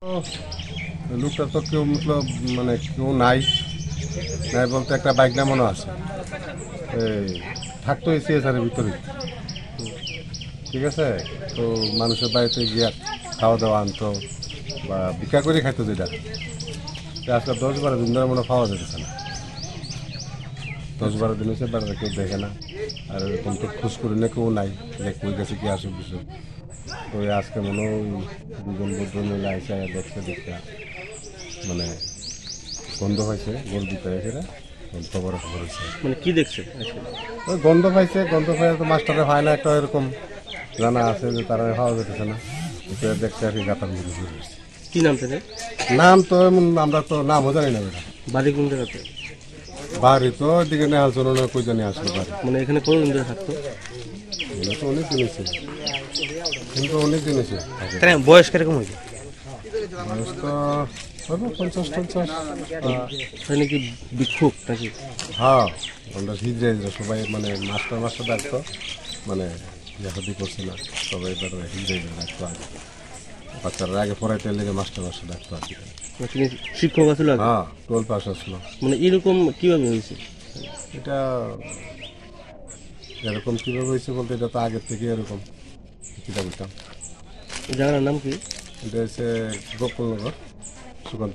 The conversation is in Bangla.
লোকটা তো কেউ মতলব মানে কেউ নাই নাই বলতে একটা বাইক নামানো আছে এই থাকতো সিএসআরের ভিতরে, ঠিক আছে। তো মানুষের বাড়িতে গিয়া খাওয়া দাওয়া আনতো বা ভিক্ষা করে খাইতো, যেটা আজকে 10-12 দিন ধরে মনে পাওয়া যেতেছে না। 10-12 দিন হচ্ছে বেড়াতে কেউ দেখে না, আর এরকম তো খোঁজ করি না, কেউ নাই যে কই গেছে কি আসে কিছু। তো আজকে মনে হয় দুজন ভদ্র মিলে আইসে দেখছে দেখা মানে গন্ধ পাইছে, গরু দিতে সেটা খবর হয়েছে। মানে কি দেখছে? ওই গন্ধ পাইছে, গন্ধ পাই তো মাস্টারে হয় না, একটা এরকম জানা আছে যে তারা খাওয়া যেতেছে না, দেখছে আর কি গাতার মধ্যে ঘুরে আসছে। কি নাম তাদের? নাম তো আমরা তো নামও জানি না বেটা। বাড়ি কোন জায়গাতে? বাড়ি তো ওইদিকে নেওয়া চলো না, কই জানি আসলো বাড়ি। মানে এখানে কতদিন ধরে থাকতো? তো অনেক দিন হয়েছে, কিন্তু অনেক দিন হয়েছে। বয়স কিরকম হয়েছে? বয়স তো হবে 50-50। হয় নাকি বিক্ষোভ নাকি? হ্যাঁ, আমরা হিজড়ে সবাই মানে মাস্টার মাস্টার ডাকতো, মানে লেখাদি করছে না সবাই, এবার হিজড়ে ডাকতো আগে। বাচ্চারা আগে পড়াইতে লেগে মাস্টার মাস্টার ডাকতো আর কি। মানে তিনি শিক্ষক আসলে? হ্যাঁ, 12 পাস আসলো। মানে এরকম কিভাবে হয়েছে? এটা এরকম কীভাবে হয়েছে বলতে, এটা তো আগের থেকে এরকম কিটা বলতাম। জায়গার নাম কি? এটা হচ্ছে গোকুলনগর, সুকান্ত